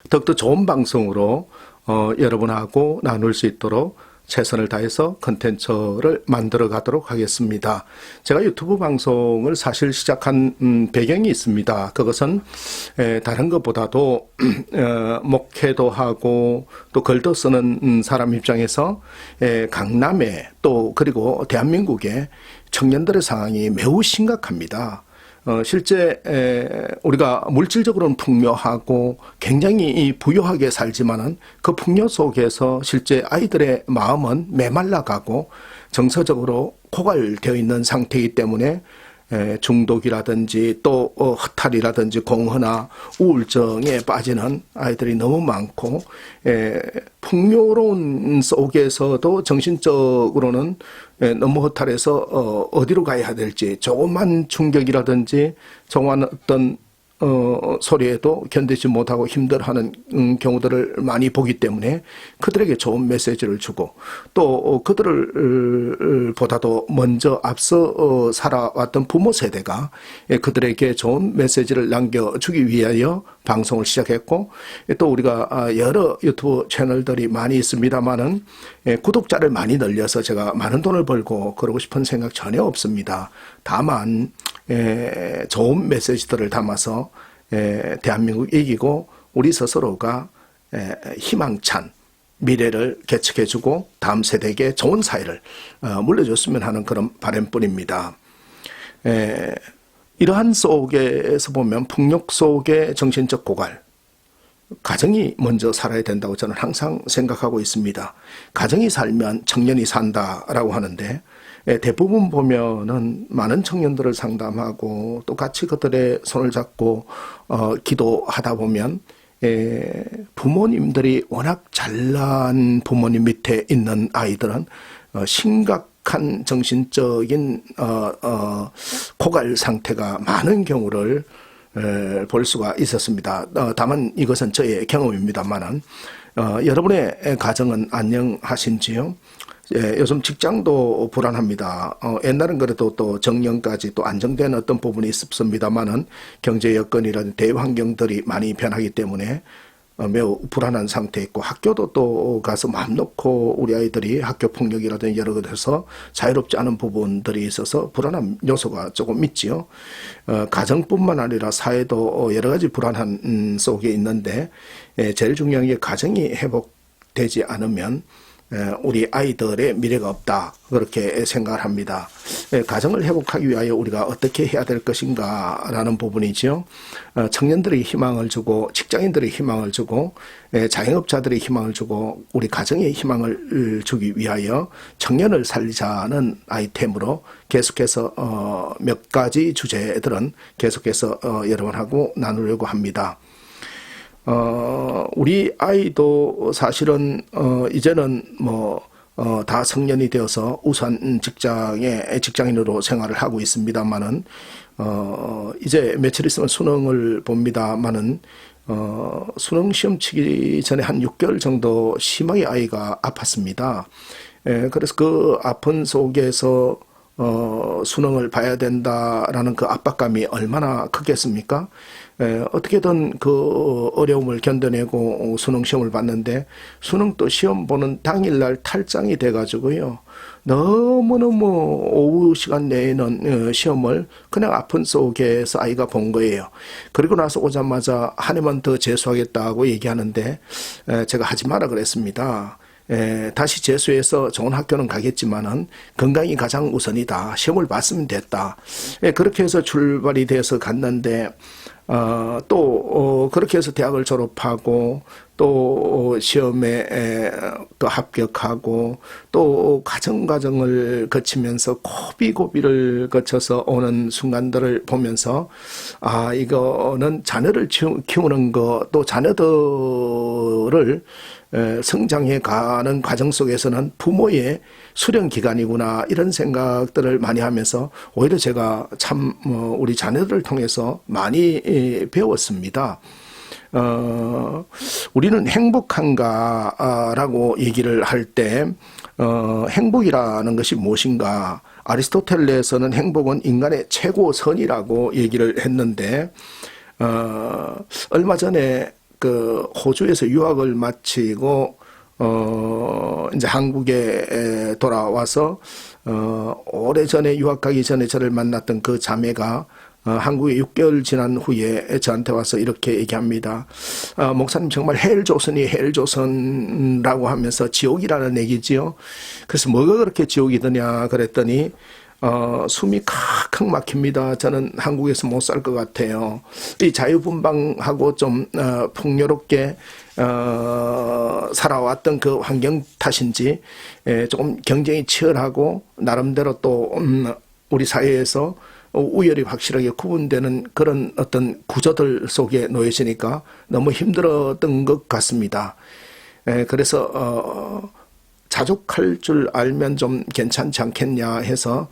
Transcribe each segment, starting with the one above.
더욱더 좋은 방송으로 여러분하고 나눌 수 있도록 최선을 다해서 컨텐츠를 만들어 가도록 하겠습니다. 제가 유튜브 방송을 사실 시작한 배경이 있습니다. 그것은 다른 것보다도 목회도 하고 또 글도 쓰는 사람 입장에서 강남에 또 그리고 대한민국의 청년들의 상황이 매우 심각합니다. 실제 우리가 물질적으로는 풍요하고 굉장히 부유하게 살지만은 그 풍요 속에서 실제 아이들의 마음은 메말라가고 정서적으로 고갈되어 있는 상태이기 때문에 중독이라든지 또 허탈이라든지 공허나 우울증에 빠지는 아이들이 너무 많고, 풍요로운 속에서도 정신적으로는 너무 허탈해서 어디로 가야 될지, 조그만 충격이라든지 조그만 어떤 소리에도 견디지 못하고 힘들어하는 경우들을 많이 보기 때문에 그들에게 좋은 메시지를 주고, 또 그들을 보다도 먼저 앞서 살아왔던 부모 세대가 그들에게 좋은 메시지를 남겨주기 위하여 방송을 시작했고, 또 우리가 여러 유튜브 채널들이 많이 있습니다만은 구독자를 많이 늘려서 제가 많은 돈을 벌고 그러고 싶은 생각 전혀 없습니다. 다만 좋은 메시지들을 담아서 대한민국 이기고 우리 스스로가 희망찬 미래를 개척해주고 다음 세대에게 좋은 사회를 물려줬으면 하는 그런 바람뿐입니다. 이러한 속에서 보면 폭력 속의 정신적 고갈, 가정이 먼저 살아야 된다고 저는 항상 생각하고 있습니다. 가정이 살면 청년이 산다라고 하는데, 대부분 보면은 많은 청년들을 상담하고 또 같이 그들의 손을 잡고 기도하다 보면 부모님들이 워낙 잘난 부모님 밑에 있는 아이들은 심각한 정신적인 고갈 상태가 많은 경우를 볼 수가 있었습니다. 다만 이것은 저의 경험입니다만은 여러분의 가정은 안녕하신지요? 요즘 직장도 불안합니다. 옛날은 그래도 또 정년까지 또 안정된 어떤 부분이 있었습니다만은 경제 여건이라든 대외 환경들이 많이 변하기 때문에 매우 불안한 상태에 있고, 학교도 또 가서 마음 놓고 우리 아이들이 학교 폭력이라든지 여러 것에서 자유롭지 않은 부분들이 있어서 불안한 요소가 조금 있지요. 가정뿐만 아니라 사회도 여러 가지 불안한 속에 있는데, 제일 중요한 게 가정이 회복되지 않으면 우리 아이들의 미래가 없다, 그렇게 생각을 합니다. 가정을 회복하기 위하여 우리가 어떻게 해야 될 것인가 라는 부분이죠. 청년들이 희망을 주고 직장인들이 희망을 주고 자영업자들이 희망을 주고 우리 가정에 희망을 주기 위하여 청년을 살리자는 아이템으로 계속해서 몇 가지 주제들은 계속해서 여러분하고 나누려고 합니다. 우리 아이도 사실은 이제는 다 성년이 되어서 우선 직장인으로 생활을 하고 있습니다만은 이제 며칠 있으면 수능을 봅니다만은 수능 시험 치기 전에 한 6개월 정도 심하게 아이가 아팠습니다. 그래서 그 아픈 속에서 수능을 봐야 된다라는 그 압박감이 얼마나 크겠습니까? 어떻게든 그 어려움을 견뎌내고 수능 시험을 봤는데, 수능 또 시험 보는 당일날 탈장이 돼가지고요, 너무너무 오후 시간 내에는 시험을 그냥 아픈 속에서 아이가 본 거예요. 그리고 나서 오자마자 한 해만 더 재수하겠다고 얘기하는데 제가 하지 마라 그랬습니다. 다시 재수해서 좋은 학교는 가겠지만은 건강이 가장 우선이다. 시험을 봤으면 됐다. 그렇게 해서 출발이 돼서 갔는데, 또 그렇게 해서 대학을 졸업하고 또 시험에 또 합격하고 또 과정을 거치면서 고비고비를 거쳐서 오는 순간들을 보면서, 이거는 자녀를 키우는 거, 또 자녀들을 성장해 가는 과정 속에서는 부모의 수련 기간이구나, 이런 생각들을 많이 하면서 오히려 제가 참 우리 자녀들을 통해서 많이 배웠습니다. 우리는 행복한가라고 얘기를 할 때 행복이라는 것이 무엇인가? 아리스토텔레스는 행복은 인간의 최고선이라고 얘기를 했는데, 얼마 전에 그 호주에서 유학을 마치고 이제 한국에 돌아와서 오래전에 유학 가기 전에 저를 만났던 그 자매가 한국에 6개월 지난 후에 저한테 와서 이렇게 얘기합니다. 목사님 정말 헬조선이 헬조선이라고 하면서 지옥이라는 얘기지요. 그래서 뭐가 그렇게 지옥이더냐 그랬더니 숨이 칵칵 막힙니다. 저는 한국에서 못 살 것 같아요. 이 자유분방하고 좀 풍요롭게 살아왔던 그 환경 탓인지 조금 경쟁이 치열하고 나름대로 또 우리 사회에서 우열이 확실하게 구분되는 그런 어떤 구조들 속에 놓여지니까 너무 힘들었던 것 같습니다. 그래서 자족할 줄 알면 좀 괜찮지 않겠냐 해서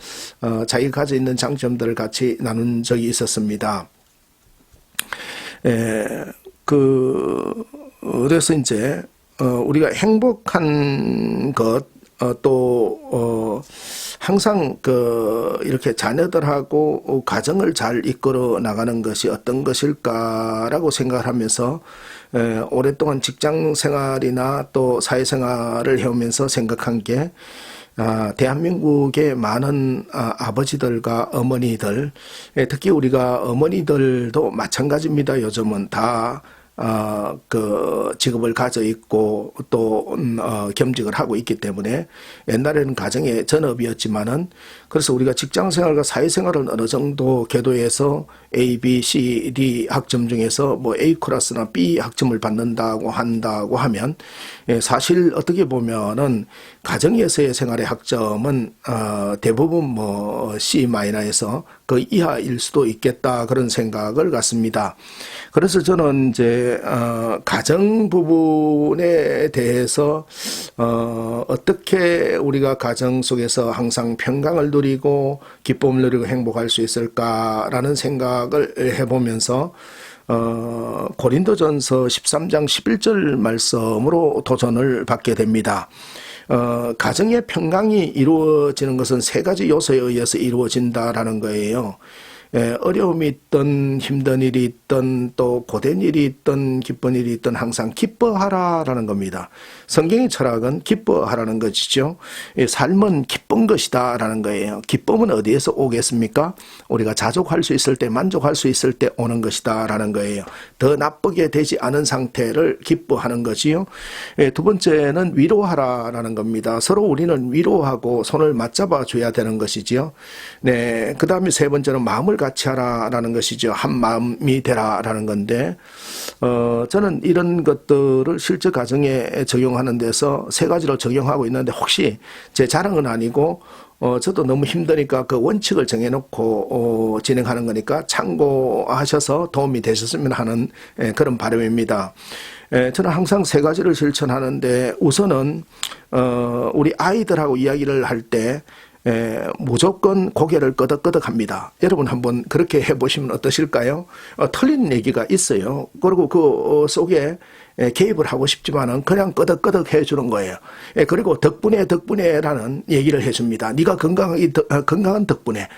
자기가 가지고 있는 장점들을 같이 나눈 적이 있었습니다. 그래서 이제 우리가 행복한 것 또 항상 이렇게 자녀들하고 가정을 잘 이끌어 나가는 것이 어떤 것일까라고 생각을 하면서 오랫동안 직장 생활이나 또 사회생활을 해오면서 생각한 게 대한민국의 많은 아버지들과 어머니들, 특히 우리가 어머니들도 마찬가지입니다. 요즘은 다 그 직업을 가져 있고 또 겸직을 하고 있기 때문에 옛날에는 가정의 전업이었지만은 그래서 우리가 직장 생활과 사회 생활은 어느 정도 궤도에서 A, B, C, D 학점 중에서 뭐 A 클래스나 B 학점을 받는다고 한다고 하면 사실 어떻게 보면은 가정에서의 생활의 학점은 대부분 뭐 C 마이너에서 그 이하일 수도 있겠다 그런 생각을 갖습니다. 그래서 저는 이제 가정 부분에 대해서 어떻게 우리가 가정 속에서 항상 평강을 누리고 기쁨을 누리고 행복할 수 있을까라는 생각을 해보면서 고린도전서 13장 11절 말씀으로 도전을 받게 됩니다. 가정의 평강이 이루어지는 것은 세 가지 요소에 의해서 이루어진다라는 거예요. 어려움이 있든 힘든 일이 있든 또 고된 일이 있든 기쁜 일이 있든 항상 기뻐하라라는 겁니다. 성경의 철학은 기뻐하라는 것이죠. 삶은 기쁜 것이다라는 거예요. 기쁨은 어디에서 오겠습니까? 우리가 자족할 수 있을 때, 만족할 수 있을 때 오는 것이다라는 거예요. 더 나쁘게 되지 않은 상태를 기뻐하는 거지요. 두 번째는 위로하라라는 겁니다. 서로 우리는 위로하고 손을 맞잡아 줘야 되는 것이지요. 네, 그 다음에 세 번째는 마음을 같이 하라라는 것이죠. 한 마음이 되라라는 건데 저는 이런 것들을 실제 가정에 적용하는 데서 세 가지로 적용하고 있는데 혹시 제 자랑은 아니고 저도 너무 힘드니까 그 원칙을 정해놓고 진행하는 거니까 참고하셔서 도움이 되셨으면 하는 그런 바람입니다. 저는 항상 세 가지를 실천하는데 우선은 우리 아이들하고 이야기를 할 때 무조건 고개를 끄덕끄덕 합니다. 여러분 한번 그렇게 해보시면 어떠실까요? 틀린 얘기가 있어요. 그리고 그 속에 개입을 하고 싶지만은 그냥 끄덕끄덕 해주는 거예요. 그리고 덕분에라는 얘기를 해줍니다. 네가 건강한 덕분에,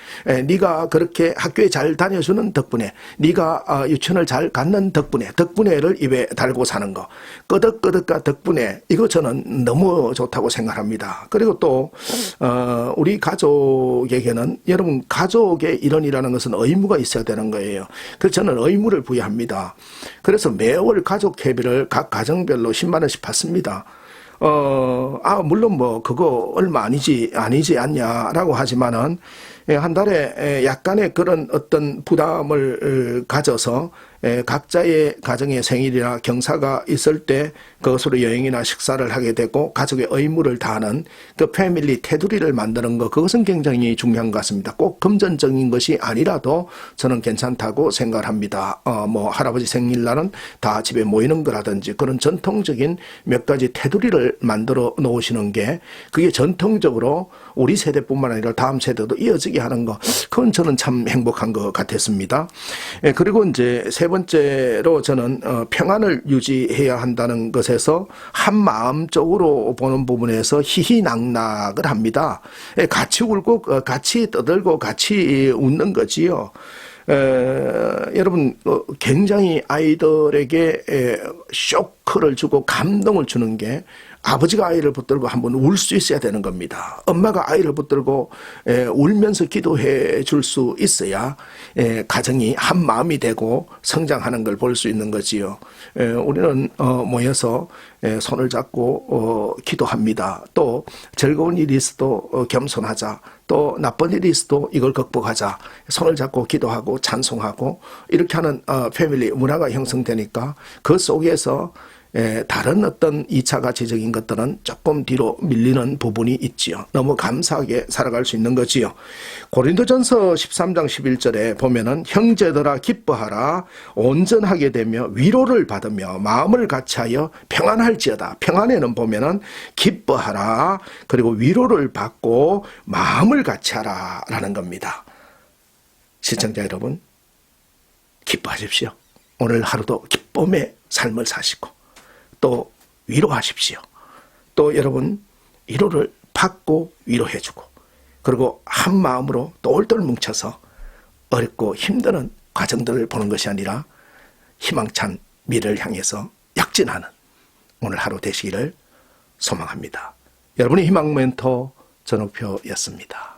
네가 그렇게 학교에 잘 다녀주는 덕분에, 네가 유치원을 잘 갔는 덕분에를 입에 달고 사는 거. 끄덕끄덕과 덕분에 이거 저는 너무 좋다고 생각합니다. 그리고 또 우리 가족에게는 여러분 가족의 일원이라는 것은 의무가 있어야 되는 거예요. 그래서 저는 의무를 부여합니다. 그래서 매월 가족 회비를 각 가정별로 10만 원씩 받습니다. 물론 뭐 그거 얼마 아니지 않냐라고 하지만은 한 달에 약간의 그런 어떤 부담을 가져서 각자의 가정의 생일이나 경사가 있을 때 그것으로 여행이나 식사를 하게 되고 가족의 의무를 다하는 그 패밀리 테두리를 만드는 것, 그것은 굉장히 중요한 것 같습니다. 꼭 금전적인 것이 아니라도 저는 괜찮다고 생각을 합니다. 뭐 할아버지 생일날은 다 집에 모이는 거라든지 그런 전통적인 몇 가지 테두리를 만들어 놓으시는 게 그게 전통적으로 우리 세대뿐만 아니라 다음 세대도 이어지게 하는 거, 그건 저는 참 행복한 것 같았습니다. 그리고 이제 세 번째로 저는 평안을 유지해야 한다는 것에서 한 마음적으로 보는 부분에서 희희낙낙을 합니다. 같이 울고 같이 떠들고 같이 웃는 거지요. 여러분 굉장히 아이들에게 쇼크를 주고 감동을 주는 게 아버지가 아이를 붙들고 한번 울 수 있어야 되는 겁니다. 엄마가 아이를 붙들고 울면서 기도해 줄 수 있어야 가정이 한 마음이 되고 성장하는 걸 볼 수 있는 거지요. 우리는 모여서 손을 잡고 기도합니다. 또 즐거운 일이 있어도 겸손하자. 또 나쁜 일이 있어도 이걸 극복하자. 손을 잡고 기도하고 찬송하고 이렇게 하는 패밀리 문화가 형성되니까 그 속에서 다른 어떤 2차 가치적인 것들은 조금 뒤로 밀리는 부분이 있지요. 너무 감사하게 살아갈 수 있는 거지요. 고린도전서 13장 11절에 보면은 형제들아 기뻐하라 온전하게 되며 위로를 받으며 마음을 같이하여 평안할지어다. 평안에는 보면은 기뻐하라 그리고 위로를 받고 마음을 같이하라 라는 겁니다. 시청자 여러분 기뻐하십시오. 오늘 하루도 기쁨의 삶을 사시고 또 위로하십시오. 또 여러분 위로를 받고 위로해주고 그리고 한 마음으로 똘똘 뭉쳐서 어렵고 힘드는 과정들을 보는 것이 아니라 희망찬 미래를 향해서 약진하는 오늘 하루 되시기를 소망합니다. 여러분의 희망 멘토 전옥표였습니다.